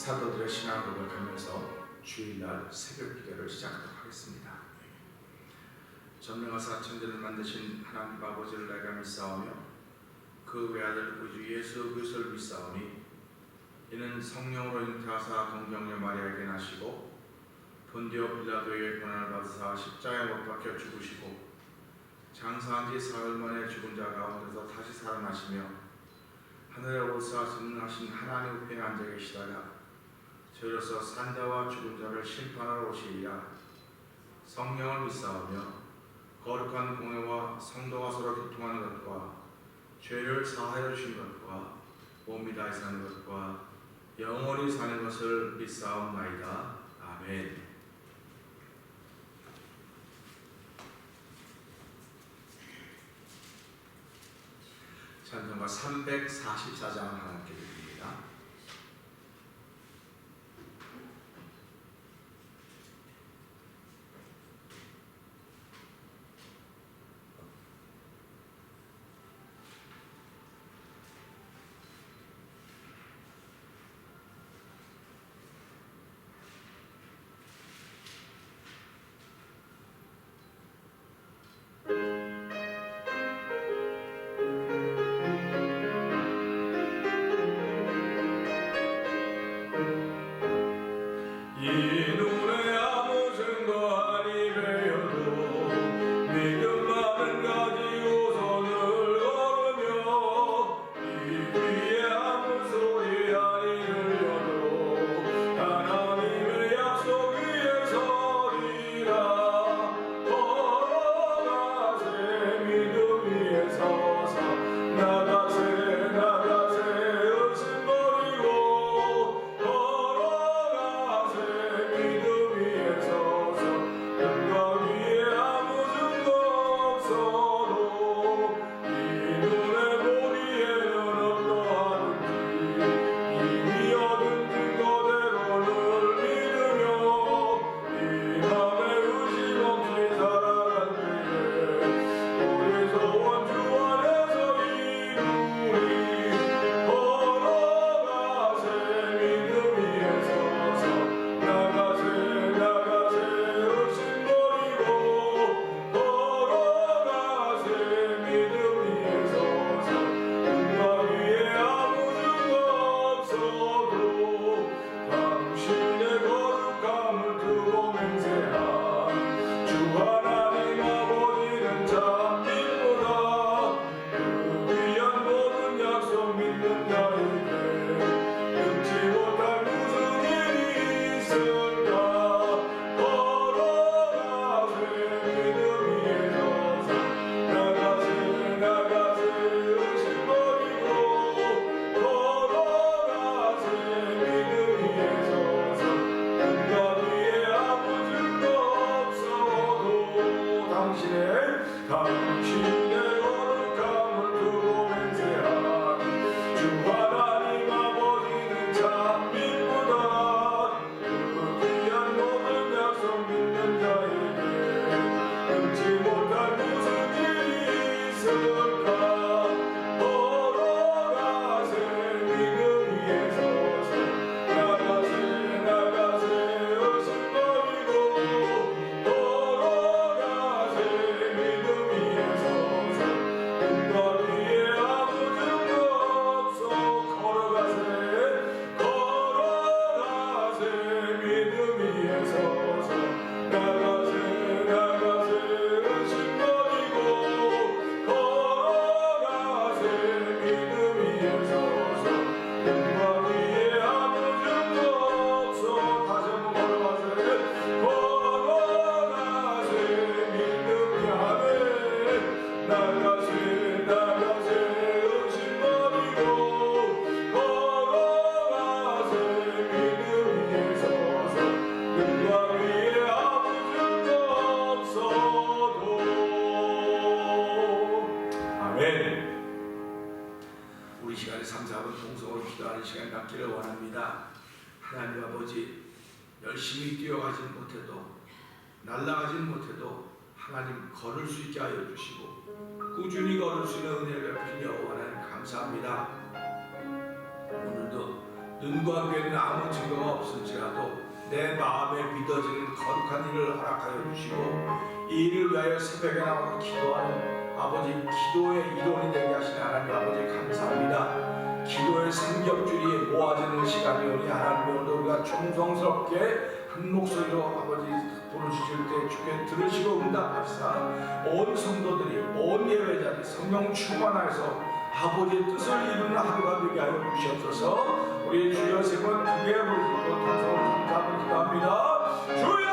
사도들의 신앙을 고백하면서 주일날 새벽 기도를 시작하도록 하겠습니다. 전능하사 천지를 만드신 하나님 아버지를 내가 믿사오며 그 외아들 구주 예수 그리스도를 믿사오니 이는 성령으로 잉태하사 동정녀 마리아에게 나시고 본디오 빌라도의 고난을 받으사 십자가에 못 박혀 죽으시고 장사한 지 사흘 만에 죽은 자 가운데서 다시 살아나시며 하늘에 오르사 전능하신 하나님 우편에 앉아 계시다가 저희로서 산자와 죽은 자를 심판하러 오시리라. 성령을 믿사오며 거룩한 공회와 성도가 서로 교통하는 것과 죄를 사하여 주신 것과 몸이 다시 사는 것과 영원히 사는 것을 믿사옵나이다. 아멘. 찬송가 344장 함께 드립니다. 우리 시간에 3, 4분 동성으로 기도하는 시간 갖기를 원합니다. 하나님 아버지, 열심히 뛰어가진 못해도 날아가진 못해도 하나님 걸을 수 있게 하여 주시고 꾸준히 걸을 수 있는 은혜를 베푸신 여호와 하나님 감사합니다. 오늘도 눈과 귀에는 아무 증거가 없을지라도 내 마음에 믿어지는 거룩한 일을 허락하여 주시고 이 일을 위하여 새벽에 나와서 기도하는 아버지, 기도의 이론이 되게 하신 하나님 아버지 감사합니다. 기도의 생격줄이 모아지는 시간이 오니 하나님, 오늘 우리가 충성스럽게 한 목소리로 아버지 부르실 때 주께 들으시고 응답하시사 온 성도들이, 온 예배자들이 성령 충만하여서 아버지의 뜻을 이루는 하루가 되게 하여 주시옵소서. 우리 주여 세 번 크게 부르시고 통성으로 감사하며 기도합니다. 주여!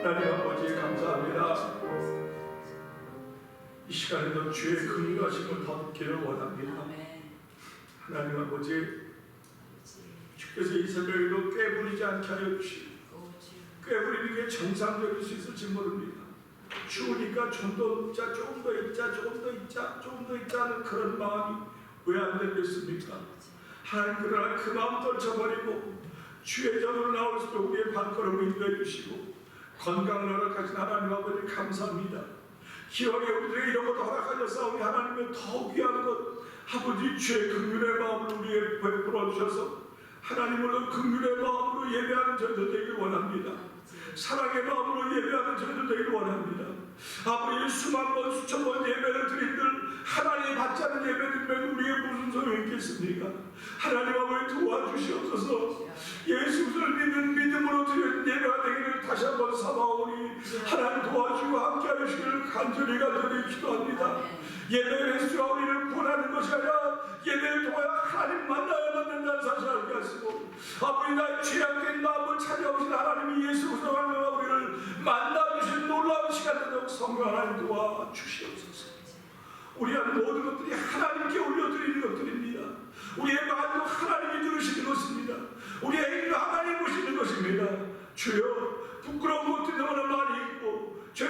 하나님 아버지 감사합니다. 이 시간에도 주의 긍휼하심을 더 듣기를 원합니다. 하나님 아버지, 주께서 이 새벽에도 꾀부리지 않게 하여 주시고, 꾀부리는 게 정상적일 수 있을지 모릅니다. 추우니까 좀 더 있자, 조금 더 있자, 조금 더 있자, 조금 더 있자는 그런 마음이 왜 안 되겠습니까? 하나님, 그러나 그 마음 떨쳐버리고 주의 전으로 나올 수 있도록 우리의 발걸음을 인도해 주시고 건강을 허락하신 하나님 아버지 감사합니다. 기왕에 우리에게 이런 것도 허락하셨사오니 하나님의 더 귀한 것, 아버지 주의 긍휼의 마음을 우리에게 베풀어 주셔서 하나님으로 긍휼의 마음으로 예배하는 저희들 되기를 원합니다. 사랑의 마음으로 예배하는 저희들 되기를 원합니다. 아버지 수만 번 수천 번 예배를 드린들 하나님이 받지 않은 예배 드리면 우리에게 무슨 소용이 있겠습니까? 하나님 아버지 도와주시옵소서. 예수 그리스도를 믿는 믿음으로 드리는 예배가 되기를 다시 한번 사모하오니 하나님 도와주고 함께하여 주시기를 간절히 간절히 기도합니다. 예배의 횟수가 우리를 구원하는 것이 아니라 예배를 통하여 하나님 만나야만 된다는 사실을 알게 하시고 아버지 나의 죄악된 마음을 찾아오신 하나님이 예수 그리스도와 우리를 만나주신 놀라운 시간 되도록 성령 하나님 도와주시옵소서. 우리 한 모든 것들이 하나님께 올려드리는 것들입니다. 우리의 말도 하나님이 들으시는 것입니다. 우리의 행위도 하나님 보시는 것입니다. 주여, 부끄러운 것들이 너무나 많이 있고 죄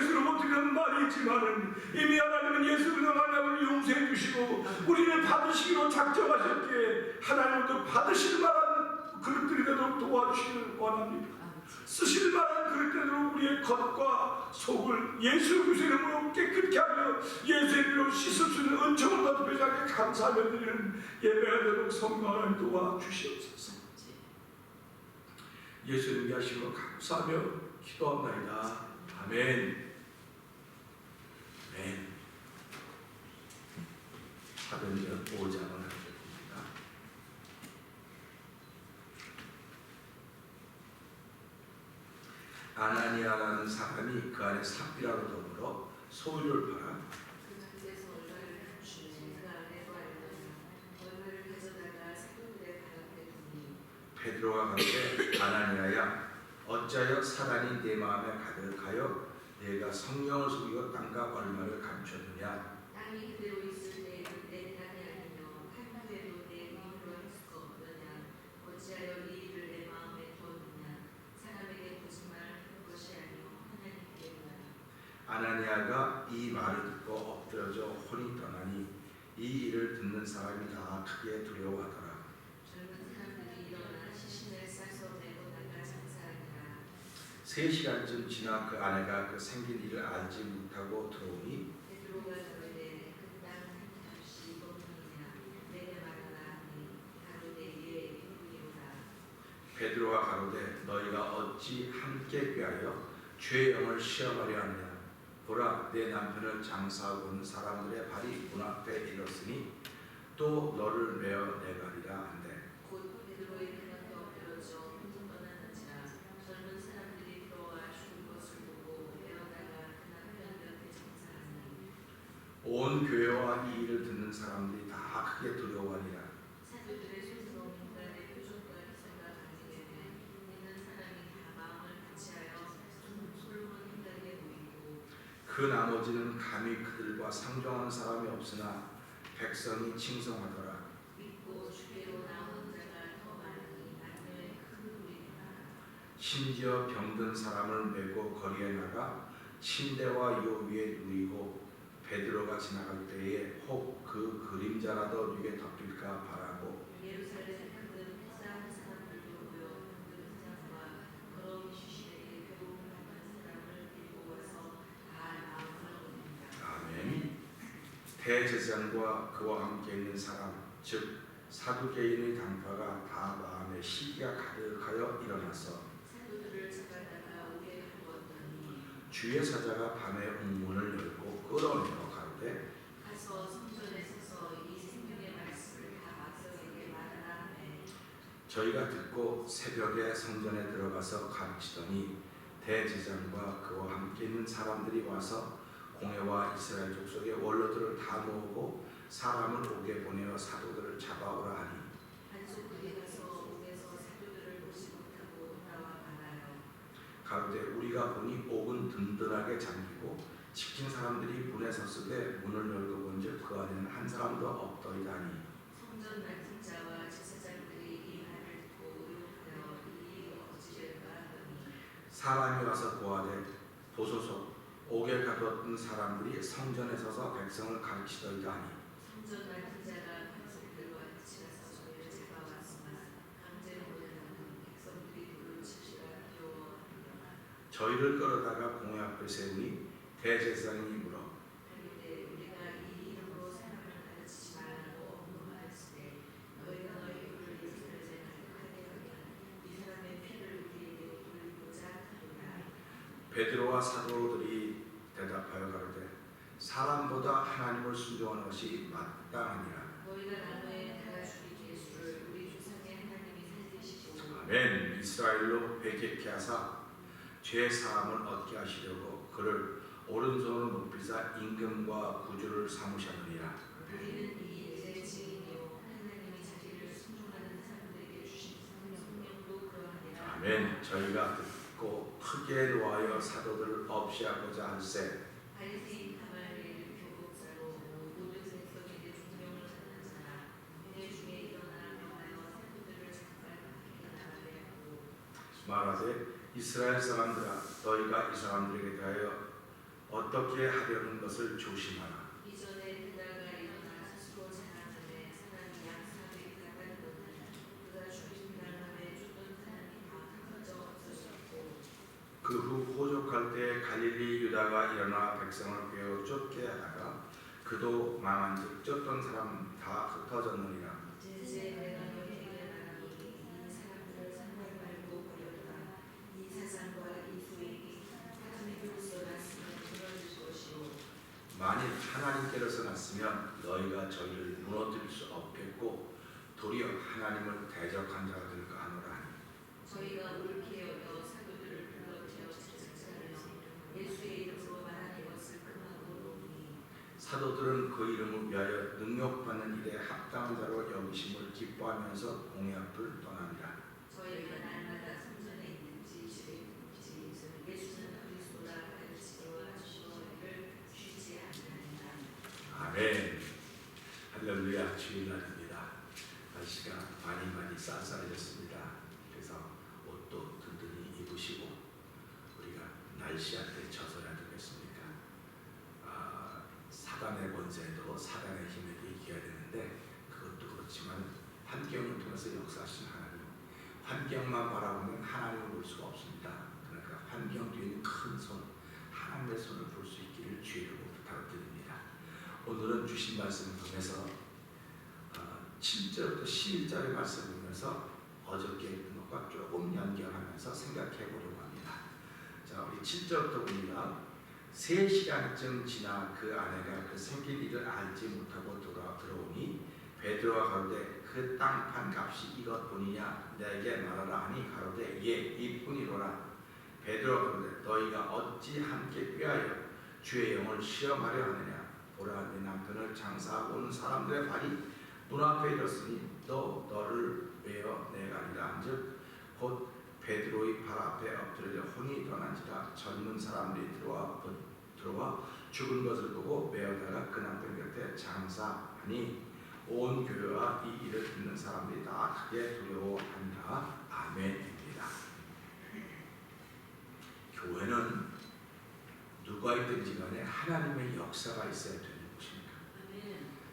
하는 말이지만은 이미 하나님은 예수 그리스도 하나님을 용서해 주시고 우리를 받으시기로 작정하셨기에 하나님도 받으실 만한 그릇들이 되도록 도와주시길 원합니다. 쓰실 만한 그릇대로 우리의 겉과 속을 예수 그리스도의 이름으로 깨끗게 하며 예수의 이름으로 씻을 수 있는 은총을 더럽히지 않게 감사하며 드리는 예배가 되도록 성령 하나님 도와주시옵소서. 예수님의 하심으로 감사하며 기도합나이다. 아멘. 아멘. 사도행전 5장을 하겠습니다. 아나니아라는 사람이 그 안에 삽비라로 더불어 소유를 팔아 베드로가 가로되 아나니아야 어찌하여 사단이 내 마음에 가득하여 내가 성령을 속이고 땅과 얼마를 감추었느냐. 땅이 그대로 있을 때 내 땅이 아니며 팔팔에도 내 마음으로 할 수가 없느냐. 어찌하여 이 일을 내 마음에 두었느냐. 사람에게 거짓말하는 것이 아니요 하나님께 말하라. 아나니아가 이 말을 듣고 엎드러져 혼이 떠나니 이 일을 듣는 사람이 다 크게 두려워하더라. 젊은 사람들이 일어나 시신을 싸서 메고 나가 장사하니라. 3시간쯤 지나 그 아내가 그 생긴 일을 알지 못하고 들어오니 베드로가 가로되 그 땅 한 값이 이것뿐이냐. 내게 말하라 하니 가로되 예 이뿐이로라. 베드로가 가로되 너희가 어찌 함께 꾀하여 주의 영을 시험하려 하느냐. 보라 내 남편을 장사하고 온 사람들의 발이 문 앞에 이르렀으니 또 너를 메어 내가리라 한대. 곧 베드로의 눈앞에 엎드러져 혼돈 떠나는지라. 젊은 사람들이 들어와 죽은 것을 보고 메어다가 그 남편 옆에 장사하니. 온 교회와 이 일을 듣는 사람들이 다 크게 두려워하니라. 사도들의 손으로 인간의 표정과 기사가 가지게 있는 사람이 다 마음을 같이하여 솔로몬 행각에 모이고. 그 나머지는 감히 그들과 상종하는 사람이 없으나 백성이 칭송하더라. 믿고 주께로 나오는 자가 더 많으니 만민의 큰 무리니라. 심지어 병든 사람을 메고 거리에 나가 침대와 요 위에 누이고 베드로가 지나갈 때에 혹 그 그림자라도 누게 덮일까 바라고. 예루살렘 당근 회사한 사람들도 모여 당근 회장과 걸어오기 쉬시에게 배움 받는 사람을 데리고 와서 다 마음을 얻는다. 아멘. 대제사장과 그와 함께 있는 사람 즉 사두개인의 당파가 다 마음에 시기가 가득하여 일어나서 사도들을 잡아다가 옥에 가두었더니 주의 사자가 밤에 옥문을 열고 끌어내어 가로되 가서 성전에 서서 이 생명의 말씀을 다 백성에게 말하라 하매. 저희가 듣고 새벽에 성전에 들어가서 가르치더니 대제사장과 그와 함께 있는 사람들이 와서 공회와 이스라엘 족속의 원로들을 다 모으고 사람을 옥에 보내어 사도들을 잡아오라 하니 반석들이 가서 옥에서 사도들을 보지 못하고 돌아와 말하여. 가로되 우리가 보니 옥은 든든하게 잠기고 지킨 사람들이 문에 섰으되 문을 열고 본즉 그 안에는 한 사람도 없더이다 하니 성전 맡은 자와 제사장들이 이 말을 듣고 의혹하여 이 일이 어찌될까 하더니. 사람이 와서 고하되 보소서 옥에 가두었던 사람들이 성전에 서서 백성을 가르치더이다 하니 성전 맡은 자가 반석들과 같이 가서 저희를 잡아왔으나 강제로 보내려는 백성들이 돌을 치시라 두려워하느니라. 저희를 끌어다가 공회 앞에 세우니 대제사장이 물어 하는데 우리가 이 이름으로 사람을 가르치지 말라고 언급하였으되 너희가 너희 입을 예루살렘에 가득하게 하면 이 사람의 피를 우리에게 돌리고자 하느냐. 베드로와 사도들이 대답하여 가로되 사람보다 하나님을 순종하는 것이 마땅하니라. 너희가 나무에 달아 죽인 예수를 우리 조상의 하나님이 살리시고. 아멘. 이스라엘로 회개케 하사 죄 사함을 얻게 하시려고 그를 오른손으로 높이사 임금과 구주를 삼으셨느니라. 우리는 이 일의 증인이요 하나님이 자기를 순종하는 사람들에게 주신 성령도 그러하니라. 아멘. 저희가 듣고 크게 노하여 사도들을 없이하고자 할세 바리새인 가말리엘을 교복자로 모든 백성에게 존경을 받는 자라. 내 중에 일어나 명하여 사도들을 잠깐 밖에 나가게 하고. 말하되 이스라엘 사람들아 너희가 이 사람들에게 대하여 어떻게 하려는 것을 조심하라. 이전에 그날가 일어나 스스로 자랑하되 사람이 양사하게 가다는 것은 그가 죽인 다음에 죽은 사람이 다 흩어져 없어졌고 그 후 호족할 때 갈릴리 유다가 일어나 백성을 괴어 쫓게 하다가 그도 망한즉 쫓던 사람 다 흩어졌느니라. 이제 내가 너희에게 말하노니 이 사람들을 상관 말고 버렸다. 이 사상과 이 수익이 하나님께로서 났으면 들어줄 것이요 만일 하나님께로서 났으면 너희가 저희를 무너뜨릴 수 없겠고 도리어 하나님을 대적한 자가 될까 하노라 하니 저희가 옳게 여겨 사도들을 불러 태워 채찍자며 예수의 이름으로 말하는 것을 금하고 노니 사도들은 그 이름을 위하여 능력받는 일에 합당한 자로 여기심을 기뻐하면서 공의 앞을 떠납니다. 저희가 날마다 성전에 있는지 집에 있는지 예수는 그리스도라 가르치기와 주어를 쉬지 않는다. 아멘. 할렐루야. 주일날입니다. 날씨가 많이 쌀쌀해졌습니다. 그래서 옷도 든든히 입으시고 우리가 날씨한테 져서야 되겠습니까? 사단의 권세도 사단의 힘에게 이겨야 되는데 그것도 그렇지만 환경을 통해서 역사하신 하나님, 환경만 바라보면 하나님을 볼 수가 없습니다. 그러니까 환경 뒤에 있는 큰 손, 하나님의 손을 볼 수 있기를 주의로 부탁드립니다. 오늘은 주신 말씀을 통해서 7절부터 11절의 말씀을 보면서 어저께 했던 것과 조금 연결하면서 생각해 보려고 합니다. 자, 우리 7절부터 봅니다. 3시간쯤 지나 그 아내가 그 생긴 일을 알지 못하고 들어오니 베드로가 가로되 그 땅판 값이 이것뿐이냐 내게 말하라 하니 가로되 예 이뿐이로라. 베드로가 가로되 너희가 어찌 함께 꾀하여 주의 영을 시험하려 하느냐. 보라 내 남편을 장사하고 오는 사람들의 발이 문 앞에 이르렀으니 너를 외어 내가 아니라 한즉 곧 베드로의 발 앞에 엎드려 혼이 떠난지라. 젊은 사람들이 들어와 죽은 것을 보고 메어다가 그 남편 곁에 장사하니 온 교회와 이 일을 듣는 사람들이 다 크게 두려워한다. 아멘입니다. 교회는 누가 있든지 간에 하나님의 역사가 있어야 되는 곳입니다.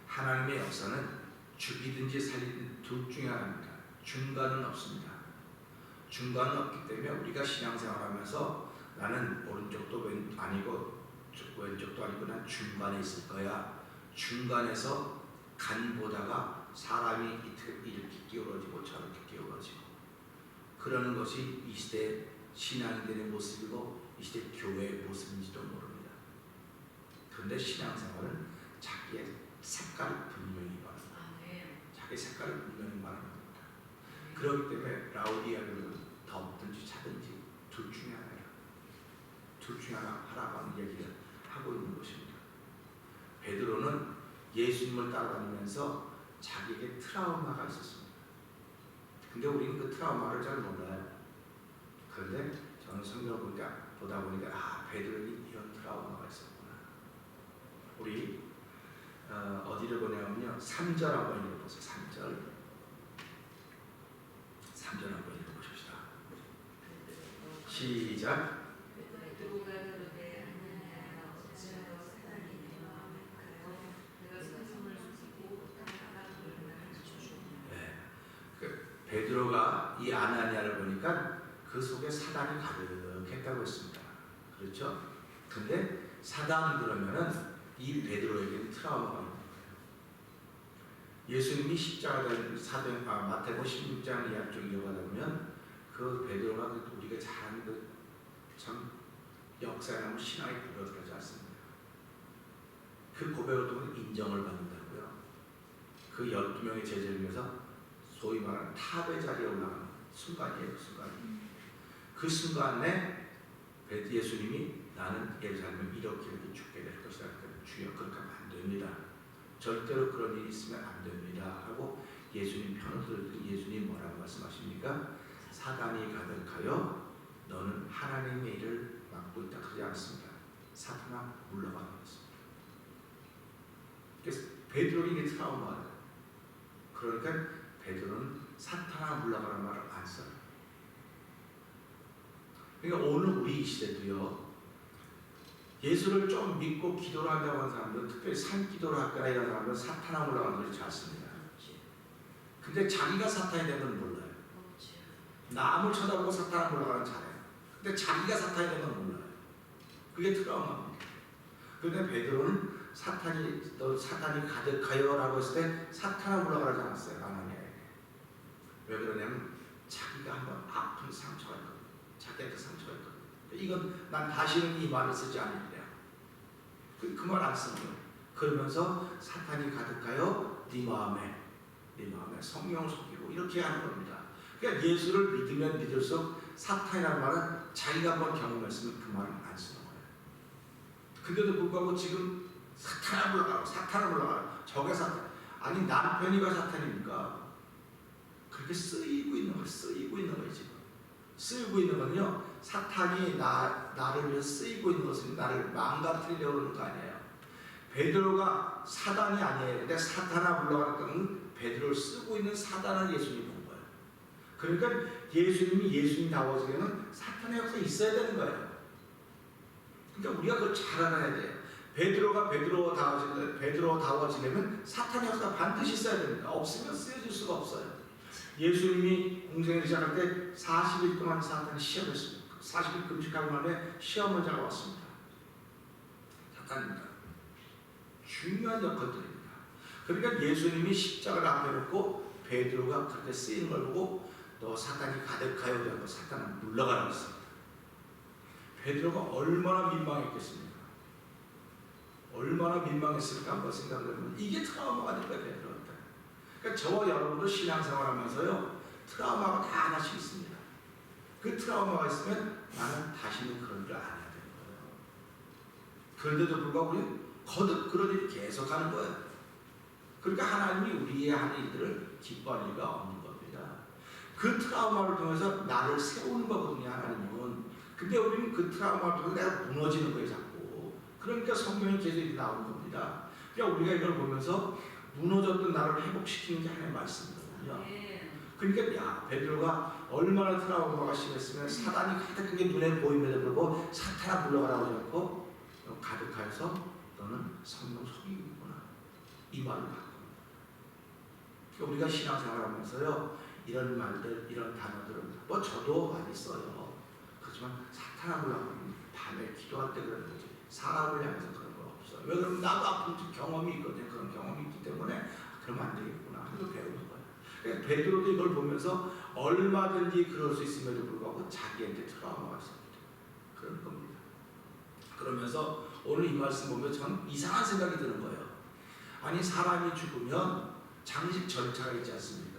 하나님의 역사는 죽이든지 살리든 둘 중에 하나입니다. 중간은 없습니다. 중간은 없기 때문에 우리가 신앙생활하면서 나는 오른쪽도 아니고 왼쪽도 아니고 난 중간에 있을 거야. 중간에서 간 보다가 사람이 이렇게 기울어지고 저렇게 기울어지고 그러는 것이 이 시대 신앙인들의 모습이고 이 시대 교회의 모습인지도 모릅니다. 그런데 신앙생활은 자기의 색깔을 분명히 말합니다. 자기 색깔을 분명히 말합니다. 그렇기 때문에 라우디아는 덥든지 차든지 둘 중에 하나예요. 둘 중에 하나 하라고 하는 얘기를 하고 있는 것입니다. 베드로는 예수님을 따라다니면서 자기에게 트라우마가 있었습니다. 근데 우리는 그 트라우마를 잘 몰라요. 그런데 저는 성경을 보다 보니까 베드로는 이런 트라우마가 있었구나. 우리 어디를 보냐면요 3절 한번 읽어보세요. 3절 한번 읽어보십시다. 시작. 베드로가 그러되 아니냐 어찌하여 사단이 내 마음을 가요 내가 성경을 숨기고 땅바닥 돌리나 그 베드로가 이 아나니아를 보니까 그 속에 사단이 가득했다고 했습니다. 그렇죠? 근데 사단 그러면은 이 베드로에게는 트라우마가 있는 거예요. 예수님이 십자가 달린 마태복음 16장 이하를 쭉 읽어가다 보면 그 베드로가 우리가 잘 아는 그 참 역사에 남은 신앙의 고백을 하지 않습니다. 그 고백을 통해 인정을 받는다고요. 그 12명의 제자를 위해서 소위 말하는 탑의 자리에 올라가는 순간이에요. 그 순간에 예수님이 나는 예루살렘에 이렇게 죽게 될 것이다. 주여 그렇게 하면 안 됩니다. 절대로 그런 일이 있으면 안 됩니다. 하고 예수님 편을 들고 예수님 뭐라고 말씀하십니까? 사단이 가득하여 너는 하나님의 일을 맡고 있다 하지 않습니다. 사탄아 물러가는 것입니다. 그래서 베드로에게 트라우마가 그러니까 베드로는 사탄아 물러가는 말을 안 써요. 그러니까 오늘 우리 이 시대도요 예수를 좀 믿고 기도를 한다고 하는 사람들은, 특별히 산기도를 할거나 이런 사람들은 사탄아 올라가는 것이 잘 씁니다. 근데 자기가 사탄이 되는 건 몰라요. 남을 쳐다보고 사탄아 올라가는 잘해요. 근데 자기가 사탄이 되는 건 몰라요. 그게 트라우마입니다. 그런데 베드로는 너 사탄이 가득하여라고 했을 때 사탄아 올라가지 않았어요. 아나니아에게. 왜 그러냐면 자기가 한번 아픈 상처가 있거든요. 자기한테 상처가 있거든요. 이건 난 다시는 이 말을 쓰지 않으리라. 그 말 안 쓰는 거예요. 그러면서 사탄이 가득하여 네 마음에 성령을 속이고 이렇게 하는 겁니다. 그러니까 예수를 믿으면 믿을수록 사탄이라는 말은 자기가 한번 경험했으면 그 말을 안 쓰는 거예요. 근데도 불구하고 지금 사탄을 올라가라. 저게 사탄. 아니 남편이가 사탄입니까? 그렇게 쓰이고 있는 거예요. 지금. 쓰이고 있는 건요, 사탄이 나를 위해서 쓰이고 있는 것은 나를 망가뜨리려고 하는 거 아니에요. 베드로가 사단이 아니에요. 근데 사탄아 물러가는 베드로를 쓰고 있는 사단을 예수님이 본 거예요. 그러니까 예수님다워지려면 사탄의 역사가 있어야 되는 거예요. 그러니까 우리가 그걸 잘 알아야 돼요. 베드로다워지려면 사탄의 역사가 반드시 있어야 됩니다. 없으면 쓰여질 수가 없어요. 예수님이 공생을 시작할 때 40일 동안 사탄이 시험했습니다. 40일 금식하고 만에 시험원자가 왔습니다. 사탄입니다. 중요한 역할들입니다. 그러니까 예수님이 십자가를 앞에 놓고 베드로가 그렇게 쓰이는 걸 보고 너 사탄이 가득하여 되고 사탄은 물러가라고 했습니다. 베드로가 얼마나 민망했겠습니까? 얼마나 민망했을까 한번 생각을 해보면 이게 트라우마가 될 거예요. 베드로한테. 그러니까 저와 여러분도 신앙생활 하면서요, 트라우마가 다 하나씩 있습니다. 그 트라우마가 있으면 나는 다시는 그런 일 안 해야 되는 거예요. 그런데도 불구하고 우리는 거듭 그런 일이 계속 하는 거예요. 그러니까 하나님이 우리의 하는 일들을 기뻐할 리가 없는 겁니다. 그 트라우마를 통해서 나를 세우는 거거든요, 하나님은. 근데 우리는 그 트라우마를 통해서 내가 무너지는 거예요, 자꾸. 그러니까 성경이 계속 나오는 겁니다. 그러니까 우리가 이걸 보면서 무너졌던 나를 회복시키는 게 하나님의 말씀이거든요. 그러니까 베드로가 얼마나 트라우마가 심했으면 사단이 가득한 게 눈에 보임에도 불구하고 사탄아 물러가라고 하지 않고 가득하여서 너는 성령 속이고 있구나, 이 말을 바꿉니다. 그러니까 우리가 신앙생활하면서요, 이런 말들, 이런 단어들은 뭐 저도 많이 써요. 그렇지만 사탄아 물러가면 밤에 기도할 때 그러는 거지 사람을 향해서 그런 건 없어요. 왜 그러면 나도 아픈 경험이 있거든요. 그런 경험이 있기 때문에 그러면 안 되겠구나 하고 배우는 거예요. 그러니까 베드로도 이걸 보면서 얼마든지 그럴 수 있음에도 불구하고 자기한테 트라우마가 있습니다. 그런 겁니다. 그러면서 오늘 이 말씀 보면 전 이상한 생각이 드는 거예요. 아니 사람이 죽으면 장식 절차가 있지 않습니까?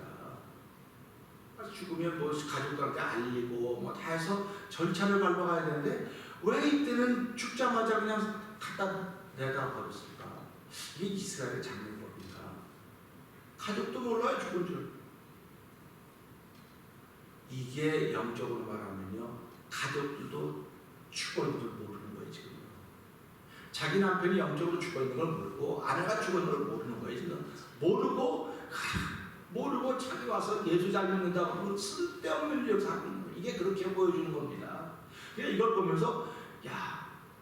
죽으면 뭐 가족들한테 알리고 뭐 다 해서 절차를 밟아가야 되는데 왜 이때는 죽자마자 그냥 갖다 내다 버렸을까? 이게 이스라엘의 장례법입니다. 가족도 몰라요, 죽은 줄. 이게 영적으로 말하면요, 가족들도 죽어있는 걸 모르는 거예요, 지금. 자기 남편이 영적으로 죽어있는 걸 모르고 아내가 죽어있는 걸 모르는 거예요, 지금. 모르고 자기 와서 예수 잘 믿는다고 쓸데없는 일을 하고 있는 거예요. 이게 그렇게 보여주는 겁니다. 그러니까 이걸 보면서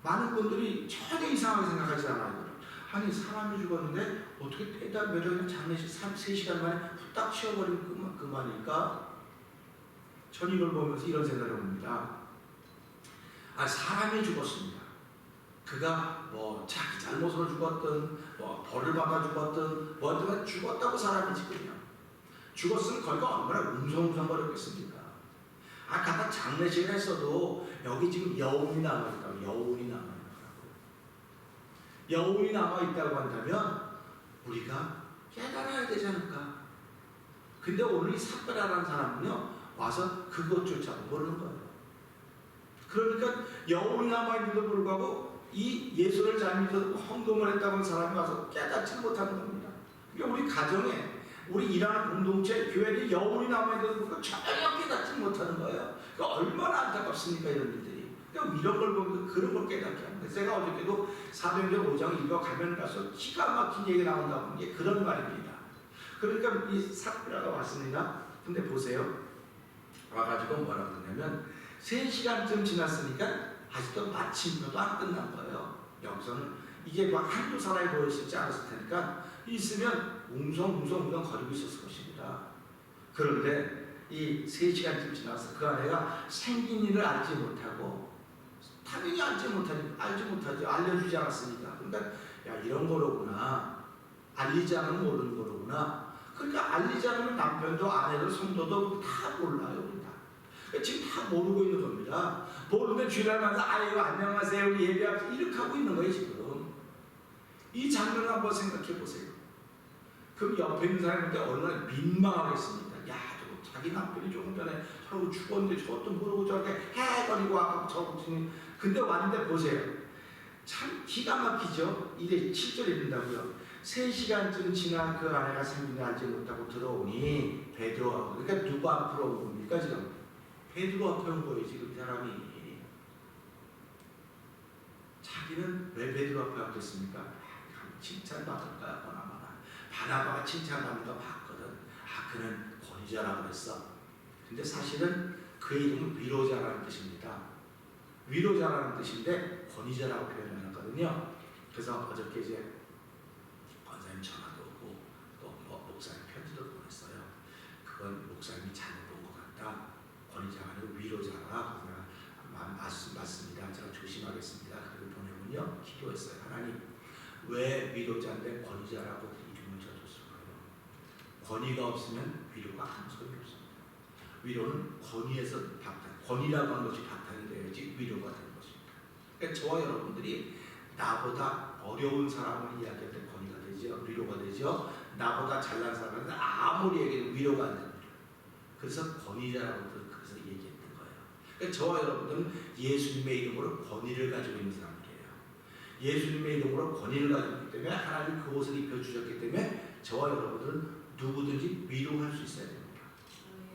많은 분들이 전혀 이상하게 생각하지 않아요. 아니 사람이 죽었는데 어떻게 때다 매력이나 장례식 3-4시간 만에 후딱 치워버리면 그만일까? 전 이걸 보면서 이런 생각을 합니다. 사람이 죽었습니다. 그가 뭐 자기 잘못으로 죽었든 뭐 벌을 받아 죽었든 뭐든 죽었다고 사람이 지금요. 죽었으면 거기가 얼마나 웅성웅성거렸겠습니까? 갖다 장례식을 했어도 여기 지금 여운이 남아있다고. 여운이 남아있다고 한다면 우리가 깨달아야 되지 않을까? 근데 오늘 이 삭발하라는 사람은요, 와서 그것조차도 모르는 거예요. 그러니까 여운이 남아있는데도 불구하고 이 예수를 잘 믿어서 헌금을 했다고 하는 사람이 와서 깨닫지 못하는 겁니다. 그러니까 우리 가정에, 우리 일하는 공동체, 교회에 여운이 남아있는데도 불구하고 전혀 깨닫지 못하는 거예요. 그러니까 얼마나 안타깝습니까, 이런 일들이. 그러니까 이런 걸 보면 그런 걸 깨닫게 합니다. 제가 어저께도 사도행전 5장 읽어가면 가서 기가 막힌 얘기가 나온다고 하는 게 그런 말입니다. 그러니까 이 삭비라가 왔습니다. 근데 보세요. 와가지고 뭐라고 그러냐면 3시간쯤 지났으니까 아직도 마침표도 안 끝난 거예요. 여기서는 이게 막 한두 사람이 모였을지 않았을 테니까 있으면 웅성웅성 거리고 있었을 것입니다. 그런데 이 3시간쯤 지나서 그 아내가 생긴 일을 알지 못하고, 당연히 알지 못하지, 알려주지 않았으니까. 그러니까 야, 이런 거로구나, 알리지 않으면 모르는 거로구나. 그러니까 알리지 않으면 남편도 아내도 성도도 다 몰라요. 우리 다. 그러니까 지금 다 모르고 있는 겁니다. 모르는데 주일날 만나서 아이고 안녕하세요 우리 예배합시다 이렇게 하고 있는 거예요 지금. 이 장면을 한번 생각해 보세요. 그럼 옆에 있는 사람한테 얼마나 민망하겠습니까? 야, 저거 자기 남편이 조금 전에 저러고 죽었는데 저것도 모르고 저렇게 해거리고 아까 저러고. 근데 왔는데 보세요. 참 기가 막히죠. 이게 7절에 이른다고요. 3시간쯤 지난 그 아내가 생긴 걸 알지 못하고 들어오니 베드로하고, 그러니까 누구 앞으로 온 겁니까 지금? 베드로 앞에 온 거예요 지금 이 사람이. 자기는 왜 베드로 앞에 왔겠습니까? 칭찬받을까요? 바나바가 칭찬받는 거 봤거든. 아, 그는 권위자라고 그랬어. 근데 사실은 그의 이름은 위로자라는 뜻입니다. 위로자라는 뜻인데 권위자라고 표현했거든요. 그래서 어저께 이제 권사님 전화도 오고 또 목사님 편지도 보냈어요. 그건 목사님이 잘못 본 것 같다. 권위자가 아니고 위로자라. 맞습니다. 제가 조심하겠습니다. 그렇게 보내면요 기도했어요. 하나님, 왜 위로자인데 권위자라고 이름을 져줬을까요? 권위가 없으면 위로가 아무 소용이 없습니다. 위로는 권위에서 권위라고 하는 것이 바탕이 되어야지 위로가 되는 것입니다. 그러니까 저와 여러분들이 나보다 어려운 사람을 이야기할 때 권위가 되죠. 위로가 되죠. 나보다 잘난 사람은 아무리 얘기해도 위로가 안 됩니다. 그래서 권위자라고 그래서 얘기했던 거예요. 그러니까 저와 여러분들은 예수님의 이름으로 권위를 가지고 있는 사람들이에요. 예수님의 이름으로 권위를 가지고 있기 때문에 하나님 그 옷을 입혀주셨기 때문에 저와 여러분들은 누구든지 위로할 수 있어야 됩니다.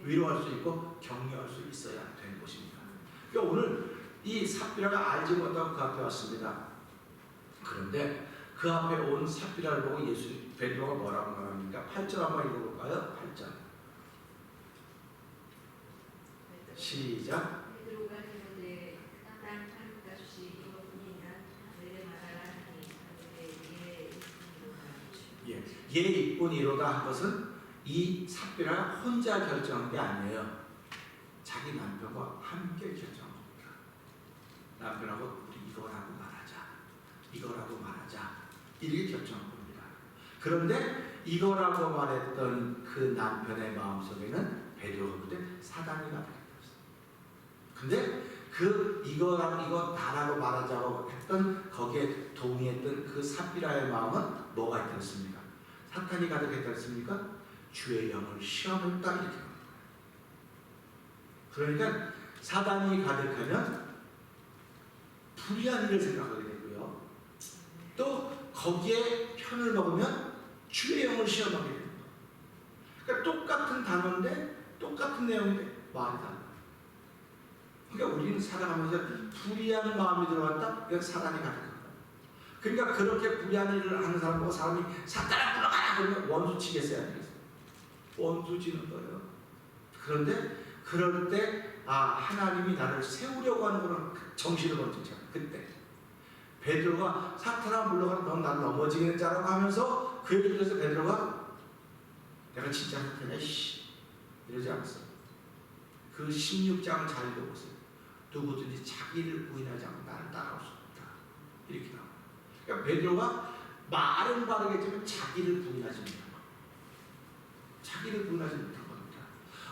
위로할 수 있고 격려할 수 있어야 되는 것입니다. 그러니까 오늘 이 삽비라가 알지 못하고 그 앞에 왔습니다. 그런데 그 앞에 온 삽비라를 보고 베드로가 뭐라고 말합니까? 8절 한번 읽어볼까요? 8절 시작. 베드로가 이르되 땅 파는 값이 이것뿐이냐 내게 말하라 하니 그들의 예, 예 이뿐이로다 한 것은 이 삽비라가 혼자 결정한 게 아니에요. 자기 남편과 함께 결정한 겁니다. 남편하고 우리 이거라고 말하자 이렇게 결정한 겁니다. 그런데 이거라고 말했던 그 남편의 마음속에는 베드로가 볼 때 사단이 가득했어요. 근데 이거 나라고 말하자고 했던 거기에 동의했던 그 삽비라의 마음은 뭐가 있었습니까? 사탄이 가득했습니까? 주의 영을 시험했다 이렇게 합니다. 그러니까 사단이 가득하면 불의한 일을 생각하게 되고요. 또 거기에 편을 먹으면 주의 영을 시험하게 됩니다. 그러니까 똑같은 단어인데 똑같은 내용인데 말이 달라요. 그러니까 우리는 살아가면서 불의한 마음이 들어왔다? 이건 사단이 가득한 거예요. 그러니까 그렇게 불의한 일을 하는 사람 보고 사람이 사단아 물러가라 그러면 원수 치겠어요? 안 되겠어요? 원수 지는 거예요. 그런데 그럴 때 하나님이 나를 세우려고 하는구나 정신을 번지죠. 그때 베드로가 사탄아 물러가라 넌 나를 넘어지는 자라고 하면서 그 얘기를 들어서 베드로가 내가 진짜 사탄이야 이러지 않았어. 그 16장을 잘 읽어보세요. 누구든지 자기를 부인하지 않고 나를 따라올 수 없다 이렇게 나와요. 그러니까 베드로가 말은 바르겠지만 자기를 부인하지 못한 겁니다. 자기를 부인하지 못한 겁니다.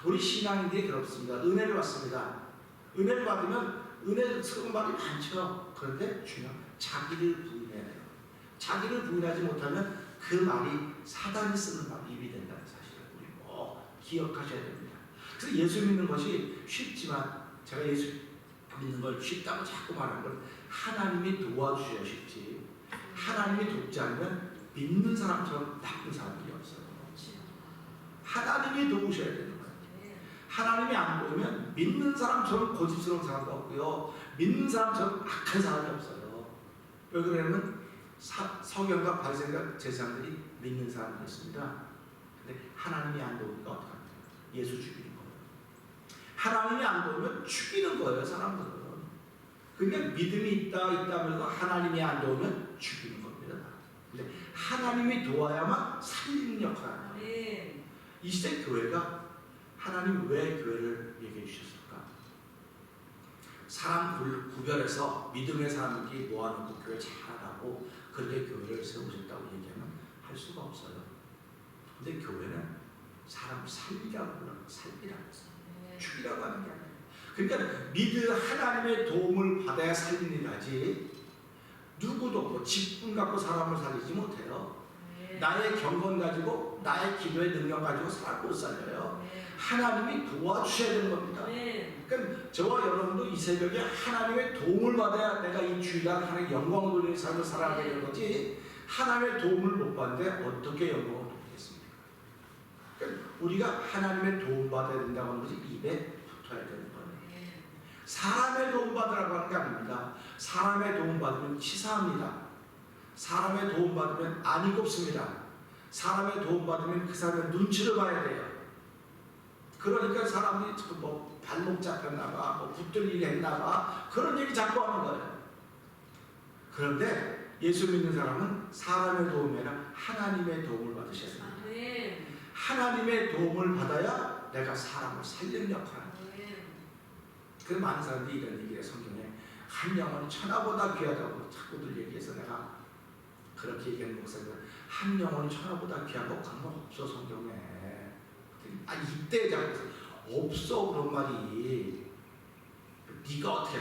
우리 신앙인들이 그렇습니다. 은혜를 받습니다. 은혜를 받으면 은혜스러운 말이 많죠. 그런데 중요한 자기를 부인해야 돼요. 자기를 부인하지 못하면 그 말이 사단이 쓰는 말이 입이 된다는 사실을 우리 기억하셔야 됩니다. 그래서 예수 믿는 것이 쉽지만 제가 예수 믿는 걸 쉽다고 자꾸 말하는 건 하나님이 도와주셔야 쉽지 하나님이 돕지 않으면 믿는 사람처럼 나쁜 사람들이 없어요. 하나님이 도우셔야 되는 거예요. 하나님이 안 도우면 믿는 사람처럼 고집스러운 사람도 없고요. 믿는 사람처럼 악한 사람이 없어요. 왜 그러냐면 서경과 바리새인과 제사장들이 믿는 사람이었습니다. 근데 하나님이 안 도우니까 어떡합니까? 예수 죽이는 거예요. 하나님이 안 도우면 죽이는 거예요, 사람들은. 그러니까 믿음이 있다 하면서 하나님이 안 도우면 죽이는 겁니다. 근데 하나님이 도와야만 살리는 역할을 합니다. 아멘. 이 시대 교회가 하나님 왜 교회를 얘기해 주셨을까? 사람 구별해서 믿음의 사람들끼리 모아놓고 교회 잘하라고 그렇게 교회를 세우셨다고 얘기하면 할 수가 없어요. 근데 교회는 사람 살리라고 불러요. 살리라고 해서 죽이라고 하는 게 아니에요. 그러니까 하나님의 도움을 받아야 살리는 일하지 누구도 뭐 직분 갖고 사람을 살리지 못해요. 나의 경건 가지고 나의 기도의 능력 가지고 사람 못 살려요. 하나님이 도와주셔야 되는 겁니다. 그러니까 저와 여러분도 이 새벽에 하나님의 도움을 받아야 내가 이 주일날 하나님의 영광을 돌리는 삶을 살아가게 되는 거지 하나님의 도움을 못 받는데 어떻게 영광을 돌리겠습니까? 그러니까 우리가 하나님의 도움 받아야 된다고 하는 것이 입에 붙어야 되는 거예요. 사람의 도움 받으라고 하는 게 아닙니다. 사람의 도움 받으면 치사합니다. 사람의 도움 받으면 안 이롭습니다. 사람의 도움 받으면 그 사람의 눈치를 봐야 돼요. 그러니까 사람이 뭐 발목 잡혔나봐, 뭐 붙들 일 했나봐 그런 얘기 자꾸 하는 거예요. 그런데 예수 믿는 사람은 사람의 도움이 아니라 하나님의 도움을 받으셔야 됩니다. 하나님의 도움을 받아야 내가 사람을 살리는 역할을 합니다. 그래서 많은 사람들이 이런 얘기를 성경에 한 영혼이 천하보다 귀하다고 자꾸들 얘기해서 내가 그렇게 얘기하는 목사님은 한 영혼이 천하보다 귀한 거 그런 건 없어 성경에. 이때 자꾸 없어 그런 말이 네가 어떻게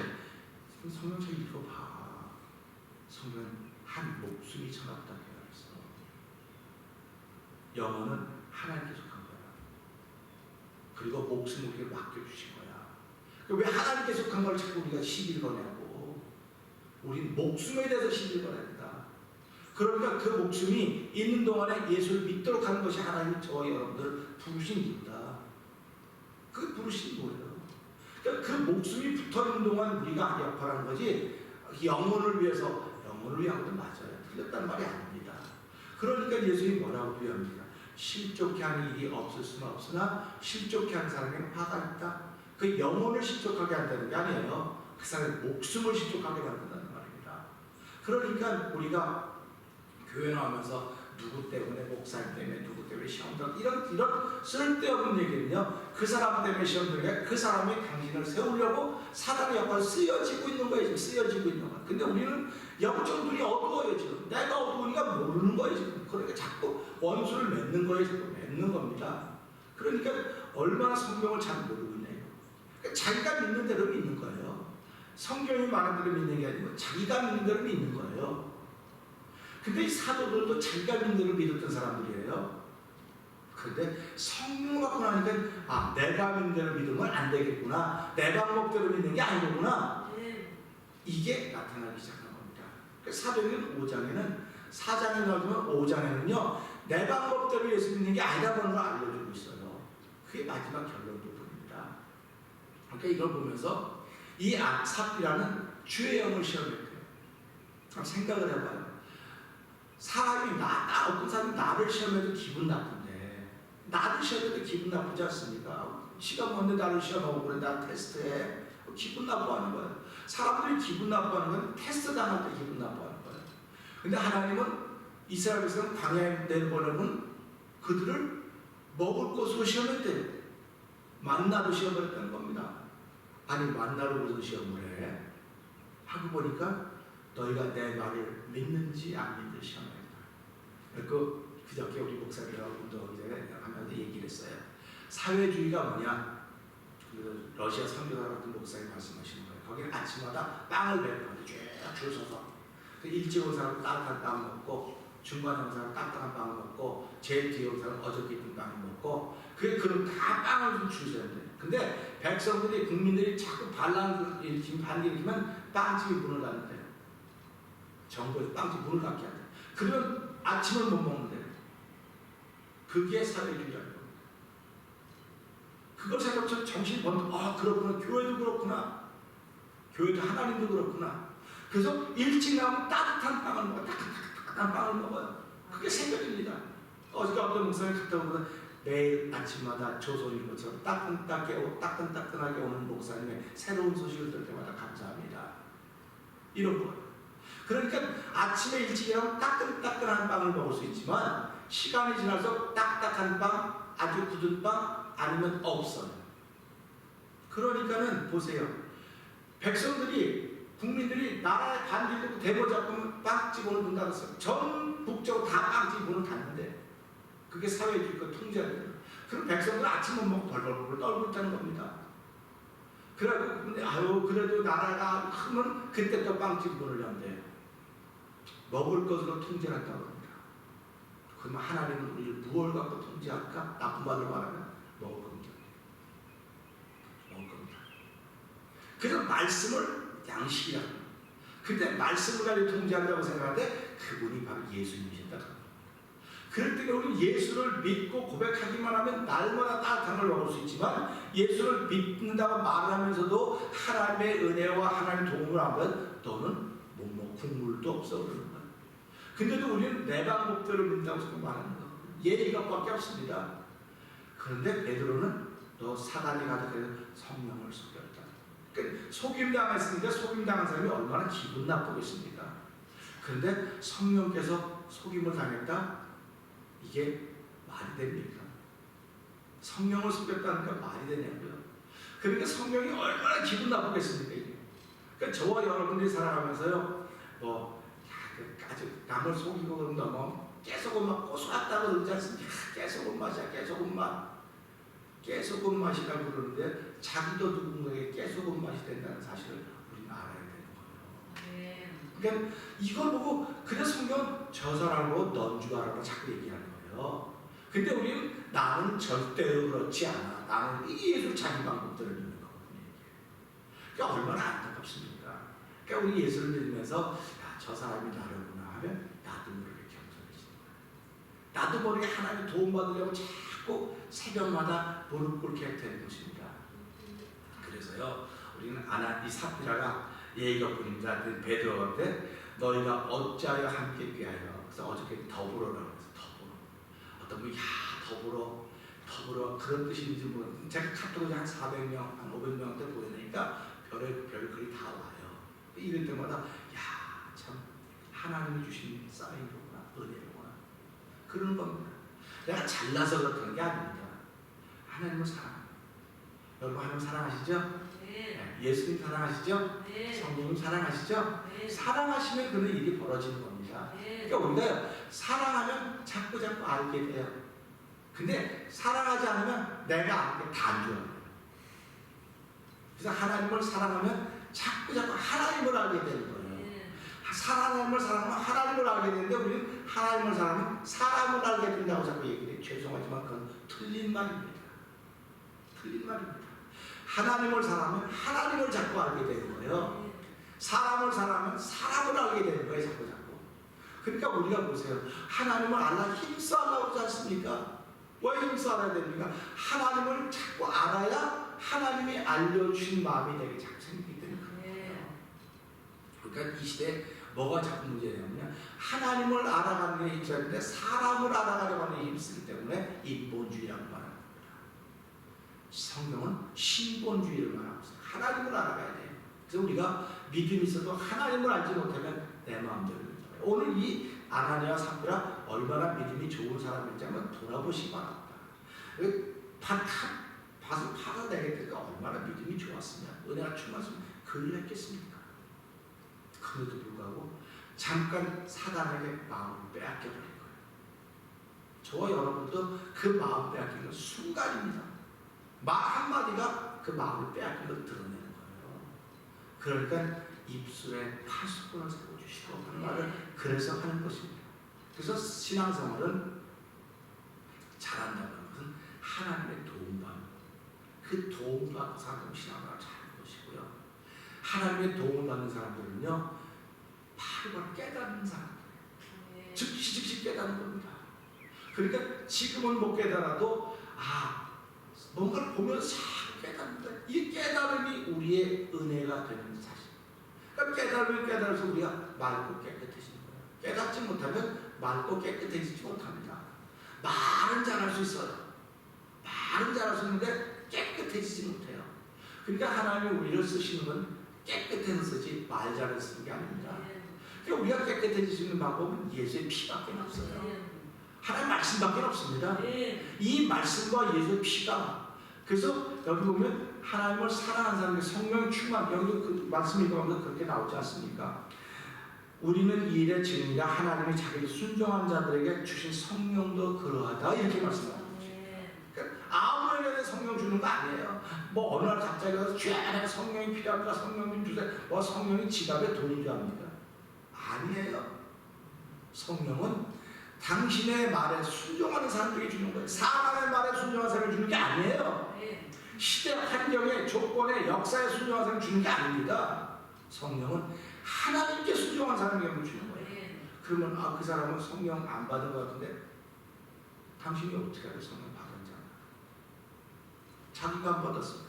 성경 좀 읽어봐. 성경은 한 목숨이 천하보다 귀하다. 영혼은 하나님께 속한 거야. 그리고 목숨을 우리에게 맡겨주신 거야. 왜 하나님께 속한 걸 자꾸 우리가 시비를 거냐고. 우린 목숨에 대해서 시비를 거야 된다. 그러니까 그 목숨이 있는 동안에 예수를 믿도록 하는 것이 하나님이 저와 여러분들 부르신 이유다. 그 부르신 거예요. 그러니까 그 목숨이 붙어있는 동안 우리가 역할하는 거지 영혼을 위해서 영혼을 위한 것도 맞아요. 틀렸다는 말이 아닙니다. 그러니까 예수님이 뭐라고 표현합니까? 실족케 하는 일이 없을 수는 없으나 실족케 하는 사람에게는 화가 있다. 그 영혼을 실족하게 한다는 게 아니에요. 그 사람의 목숨을 실족하게 만든다는 말입니다. 그러니까 우리가 교회 나오면서 누구 때문에 목사님 때문에 누구 때문에 시험 들어 이런 쓸데없는 얘기는요. 그 사람 때문에 시험 들게 그 사람이 당신을 세우려고 사단의 역할을 쓰여지고 있는 거예요. 지금 쓰여지고 있는 거예요. 근데 우리는 영적 눈이 어두워요. 지금 내가 어두우니까 모르는 거예요. 지금 그러니까 자꾸 원수를 맺는 거예요. 자꾸 맺는 겁니다. 그러니까 얼마나 성경을 잘 모르고 있네요. 그러니까 자기가 믿는 대로 믿는 거예요. 성경이 말하는 대로 믿는 게 아니고 자기가 믿는 대로 믿는 거예요. 근데 이 사도들도 자기가 믿는 대로 믿었던 사람들이에요. 그런데 성령을 받고 나니까 내가 믿는 대로 믿으면 안 되겠구나. 내 방법대로 믿는 게 아니구나. 이게 나타나기 시작한 겁니다. 사도행전 5장에는 4장에 나오지만 5장에는요. 내 방법대로 예수 믿는 게 아니라는 걸 알려주고 있어요. 그게 마지막 결론 부분입니다. 그러니까 이걸 보면서 이 삽비라는 주의 영을 시험했대요. 그럼 생각을 해봐요. 사람이 어떤 사람이 나를 시험해도 기분 나쁜데 나를 시험해도 기분 나쁘지 않습니까? 시간 먼데 나를 시험하고 그래 나 테스트해 기분 나빠하는 거예요. 사람들이 기분 나빠하는 건 테스트 당할 때 기분 나빠하는 거예요. 근데 하나님은 이스라엘 백성은 광야에 내보내면 그들을 먹을 것으로 시험했대요. 만나도 시험을 했다는 겁니다. 아니 만나로 무슨 시험을 해? 하고 보니까 너희가 내 말을 믿는지 안 믿는지 시험했다. 그저께 우리 목사님하고 운동하기 전에 하면서 얘기를 했어요. 사회주의가 뭐냐? 러시아 선교사 같은 목사님 말씀하시는 거예요. 거기는 아침마다 빵을 배포하는데 쭉 줄 서서 일찍 온 사람은 따뜻한 빵 먹고 중간에 온 사람은 따뜻한 빵을 먹고 제일 뒤에 온 사람은 어저께 있던 빵을 먹고 그럼 다 빵을 줄 서야 돼. 근데 백성들이 국민들이 자꾸 반란 일으키면 빵집이 문을 닫는데요. 정부에서 빵집 문을 닫게 한다. 그러면 아침을 못 먹는데 그게 사회주의라는 겁니다. 그걸 생각하면 정신이 번뜩 그렇구나. 교회도 그렇구나. 교회도 하나님도 그렇구나. 그래서 일찍 나오면 따뜻한 빵을 먹어요. 따뜻한 빵을 먹어요. 그게 생각입니다. 어저께 어떤 목사님이 갔다 오면 매일 아침마다 조선인 것처럼 따끈따끈하게 오는 목사님의 새로운 소식을 들을 때마다 감사합니다. 이런 거예요. 그러니까 아침에 일찍 일어나면 따끈따끈한 빵을 먹을 수 있지만 시간이 지나서 딱딱한 빵, 아주 굳은 빵 아니면 없어요. 그러니까는 보세요. 백성들이 국민들이 나라의 반기도 대모 잡으면 빵집으로 문 닫았어요. 전 북쪽으로 다 빵집으로 닫는데 그게 사회주의가 통제하는. 그럼 백성들 아침 못 먹고 벌벌벌 떨고 있다는 겁니다. 그래갖고 근데 그래도 나라가 크면 그때 또 빵집 문을 연대요. 먹을 것으로 통제한다고 합니다. 그러면 하나님은 우리를 무엇을 갖고 통제할까? 나쁜 말로 말하면 먹을 겁니다. 먹을 겁니다. 그래서 말씀을 양식이라고 합니다. 근데 말씀을 가지고 통제한다고 생각하는데 그분이 바로 예수님이신다. 그럴 때 우리 예수를 믿고 고백하기만 하면 날마다 따뜻한 걸 먹을 수 있지만 예수를 믿는다고 말하면서도 하나님의 은혜와 하나님의 도움을 하면 너는 국물도 없어 그러는 거예요. 근데도 우리는 내 방법대로 믿는다고 자꾸 말하는 거예요. 이것밖에 없습니다. 그런데 베드로는 너 사단이 가득해서 성령을 속였다. 그러니까 속임당했으니까 속임당한 사람이 얼마나 기분 나쁘겠습니까? 그런데 성령께서 속임을 당했다? 이게 말이 됩니까? 성령을 속였다는 게 말이 되냐고요. 그러니까 성령이 얼마나 기분 나쁘겠습니까? 이게. 그러니까 저와 여러분들이 살아가면서요, 아주 남을 속이고 그런다, 깨소금 맛 고소하다고 그러지 않습니까? 깨소금 맛이야, 깨소금 맛. 깨소금 맛이라고 그러는데 자기도 누군가에게 깨소금 맛이 된다는 사실을 우리는 알아야 되는 거예요. 그러니까 이걸 보고 그래서 성경 저 사람으로 넌 줄 알아라 자꾸 얘기하는 거예요. 근데 우리는 나는 절대로 그렇지 않아. 나는 이 예수 자기 방법대로 믿는 거거든요. 그러니까 얼마나 안타깝습니까? 그러니까 우리 예수를 믿으면서 저 사람이 나르구나 하면 나도 모르게 겸손해지는 거예요. 나도 모르게 하나님 도움받으려고 자꾸 새벽마다 무릎 꿇게 되는 것입니다. 그래서요 우리는 이 삽비라가 예의가 부린자 베드로한테 너희가 어찌하여 함께 꾀하여. 그래서 어저께 더불어라고 해서 더불어. 어떤 분이 더불어 그런 뜻이 있는지 모르겠는데 제가 카톡을 한 400명, 한 500명한테 보내니까 별글이 다 와요. 이럴 때마다 참 하나님이 주신 사인이구나, 은혜구나 그런 겁니다. 내가 잘나서 그렇다는 게 아닙니다. 하나님을 사랑합니다. 여러분 하나님 사랑하시죠? 네. 예수님 사랑하시죠? 네. 성령님 사랑하시죠? 네. 사랑하시면 그런 일이 벌어지는 겁니다. 네. 그러니까 우리가 사랑하면 자꾸 알게 돼요. 근데 사랑하지 않으면 내가 알게 다 안 좋아요. 그래서 하나님을 사랑하면 자꾸 하나님을 알게 되는 거예요. 하나님을 사랑하면 하나님을 알게 되는데 우리는 하나님을 사랑하면 사람을 알게 된다고 자꾸 얘기해요. 죄송하지만 그건 틀린 말입니다. 틀린 말입니다. 하나님을 사랑하면 하나님을 자꾸 알게 되는 거예요. 사람을 사랑하면 사람을 알게 되는 거예요. 자꾸. 그러니까 우리가 보세요. 하나님을 알아 힘써하려고 하지 않습니까? 왜 힘써야 됩니까? 하나님을 자꾸 알아야 하나님이 알려주신 마음이 되게 자꾸 생기게 되는 거예요. 그러니까 이 시대에 뭐가 자꾸 문제냐면 하나님을 알아가는 데 힘쓰는데 사람을 알아가려고 하는 데 힘쓰기 때문에 인본주의라고 말합니다. 성경은 신본주의를 말하고 있어요. 하나님을 알아가야 돼요. 그래서 우리가 믿음이 있어도 하나님을 알지 못하면 내 마음대로 오늘 이 아나니아와 삽비라 얼마나 믿음이 좋은 사람인지 한번 돌아보시기 바랍니다. 밭을 팔아내겠다니까 얼마나 믿음이 좋았으면 은혜가 충만했으면 그를 했겠습니까? 그럼에도 불구하고 잠깐 사단에게 마음을 빼앗겨버린 거예요. 저와 여러분도 그 마음 빼앗기는 순간입니다. 말 한마디가 그 마음을 빼앗긴 걸 드러내는 거예요. 그러니까 입술에 파수꾼을 세워주시고 하는 말을 그래서 하는 것입니다. 그래서 신앙생활은 잘한다는 것은 하나님의 도움받는 그 도움받는 사람은 신앙생활을 잘하는 것이고요. 하나님의 도움을 받는 사람들은요 바로 깨닫는 사람들이에요. 즉시 깨닫는 겁니다. 그러니까 지금은 못 깨달아도 뭔가를 보면서 깨닫는다. 이 깨달음이 우리의 은혜가 되는 사실. 그러니까 깨달음을 깨달아서 우리가 맑고 깨끗해지는 거예요. 깨닫지 못하면 맑고 깨끗해지지 못합니다. 말은 잘할 수 있어요. 말은 잘할 수 있는데 깨끗해지지 못해요. 그러니까 하나님이 우리를 쓰시는 건 깨끗해서 쓰지 말 잘해서 쓰는 게 아닙니다. 그러니까 우리가 깨끗해지는 방법은 예수의 피밖에 없어요. 하나님 말씀밖에 없습니다. 이 말씀과 예수의 피가, 그래서 여기 보면 하나님을 사랑하는 사람의 성령 충만, 여기도 그 말씀이 가운데 그렇게 나오지 않습니까? 우리는 이 일의 증인이라 하나님이 자기 순종한 자들에게 주신 성령도 그러하다, 이렇게 말씀합니다. 그러니까 아무에게나 성령 주는 거 아니에요. 뭐 어느 날 갑자기 가서 죄 성령이 필요합니다, 성령 좀 주세요. 뭐 성령이 지갑에 돈인 줄 압니까? 아니에요. 성령은 당신의 말에 순종하는 사람들에게 주는 거예요. 사람의 말에 순종하는 사람에게 주는 게 아니에요. 시대 환경에, 조건에, 역사에 순종하는 사람에게 주는 게 아닙니다. 성령은 하나님께 순종한 사람에게 주는 거예요. 그러면 그 사람은 성령 안 받은 것 같은데 당신이 어떻게 알아요? 성령 받은지 안 받았어요? 자기가 안 받았어요.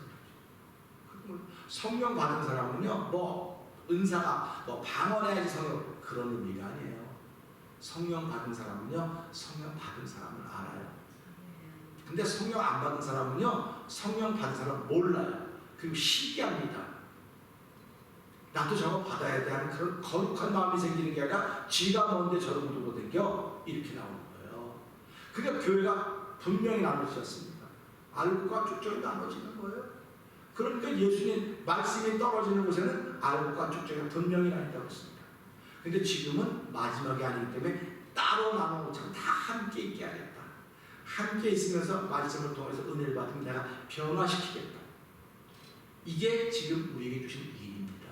성령 받은 사람은요, 뭐 은사가 뭐 방언해야지 성령, 그런 의미가 아니에요. 성령 받은 사람은요, 성령 받은 사람을 알아요. 근데 성령 안 받은 사람은요, 성령 받은 사람 몰라요. 그리고 시기합니다. 나도 저거 받아야 돼 하는 그런 거룩한 마음이 생기는 게 아니라 지가 뭔데 저런 두고 댕겨, 이렇게 나오는 거예요. 그러니까 교회가 분명히 나눠졌습니다. 알고가 쭉쭉 나눠지는 거예요. 그러니까 예수님 말씀이 떨어지는 곳에는 알고가 쭉쭉 분명히 나있다고 했습니다. 근데 지금은 마지막이 아니기 때문에 따로 나눠놓자면 다 함께 있게 하겠다. 함께 있으면서 말씀을 통해서 은혜를 받으면 내가 변화시키겠다. 이게 지금 우리에게 주신 일입니다.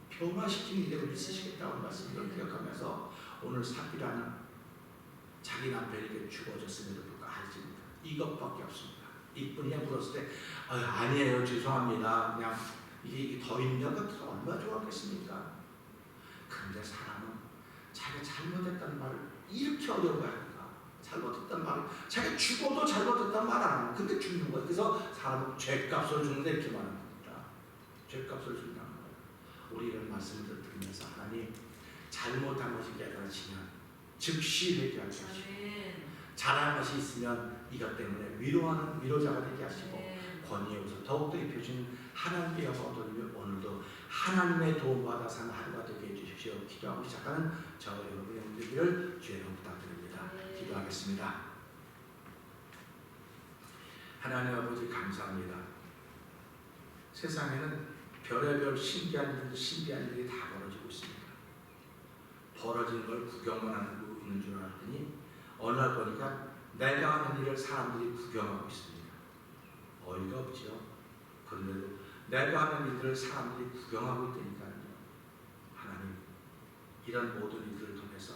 변화시키는 일에 우리 쓰시겠다는 말씀을 기억하면서 오늘 삽이라는 자기 남편에게 주어졌음에도 불구하고 알지 못한 이것밖에 없습니다. 이뿐이냐 물었을 때 아니에요, 죄송합니다, 그냥 이게 더 있는 것 얼마나 좋았겠습니까? 그런데 사람은 자기가 잘못했다는 말을 이렇게 어려워합니다. 잘못했다는 말을, 자기가 죽어도 잘못했다는 말 안 하는, 근데 죽는 거예요. 그래서 사람은 죄값을 주는데 이렇게 말하는 겁니다. 죄값을 준다는 거예요. 우리 이런 말씀을 들으면서 하나님, 잘못한 것이 깨달아지면 즉시 회개하게 하시고, 잘한 것이 있으면 이것 때문에 위로하는 위로자가 되게 하시고, 권위에 웃어 더욱더 입혀주는 하나님의 영광을 돌리며 오늘도 하나님의 도움받아 사는 하루가 되게 해주십시오. 기도하고 시작하는 저 여러분의 되기를 주의 이름으로 부탁드립니다. 기도하겠습니다. 하나님 아버지 감사합니다. 세상에는 별의별 신기한 일들이 다 벌어지고 있습니다. 벌어지는 걸 구경만 하고 있는 줄 알았더니 어느 날 보니까 내가 하는 일을 사람들이 구경하고 있습니다. 어이가 없죠. 그런데도 내가 하는 일들을 사람들이 구경하고 있다니까요. 하나님, 이런 모든 일들을 통해서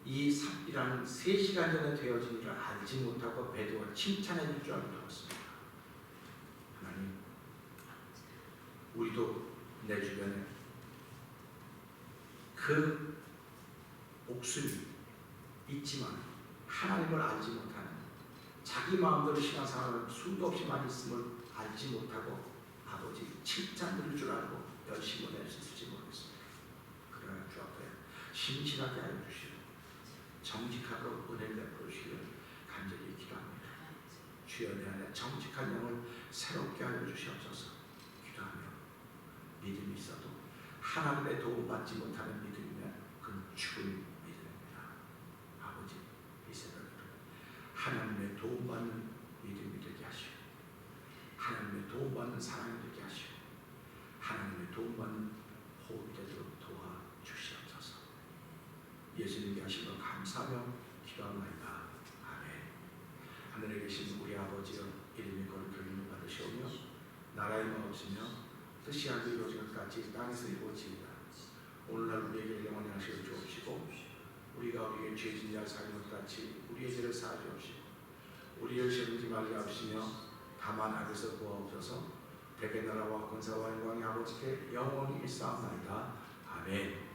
이 삽이라는 3시간 전에 되어진 일을 알지 못하고 배도가 칭찬해 줄 줄 알고 들었습니다. 하나님, 우리도 내 주변에 그 목숨이 있지만 하나님을 알지 못하는, 자기 마음대로 신앙생활을 수도 없이 많이 있음을 알지 못하고 아버지 칭찬 들을 줄 알고 열심히 낼 수 있을지 모르겠습니다. 그러나 주 앞에 신실하게 하여 주시고 정직하고 은혜를 베풀어 주시기를 간절히 기도합니다. 주여, 내 안에 정직한 영을 새롭게 하여 주시옵소서. 기도하며 믿음이 있어도 하나님의 도움받지 못하는 믿음이면 그건 죽은 믿음입니다. 아버지, 이 새벽에 하나님의 도움받는 믿음이 되게 하시고, 하나님의 도움받는 사랑이 되게 하시고, 하나님의 도움받는 호흡이 되도록 도와주시옵소서. 예수님께 하신 것 감사하며 기도합니다. 아멘. 하늘에 계신 우리 아버지여, 이름이 거룩히 받으시오며 나라의 마옵시며 뜻이 하늘에 이루어진 것 같이 땅에서 이루어지이다. 오늘날 우리에게 영원히 하시어 주옵시고, 우리가 우리에게 죄진 자 사하는 것 같이 우리의 죄를 사하 주옵시고, 우리를 시험지 말게 하시며 다만 악에서 구하옵소서. 대개 나라와 권세와 영광이 아버지께 영원히 일사옵나이다. 아멘.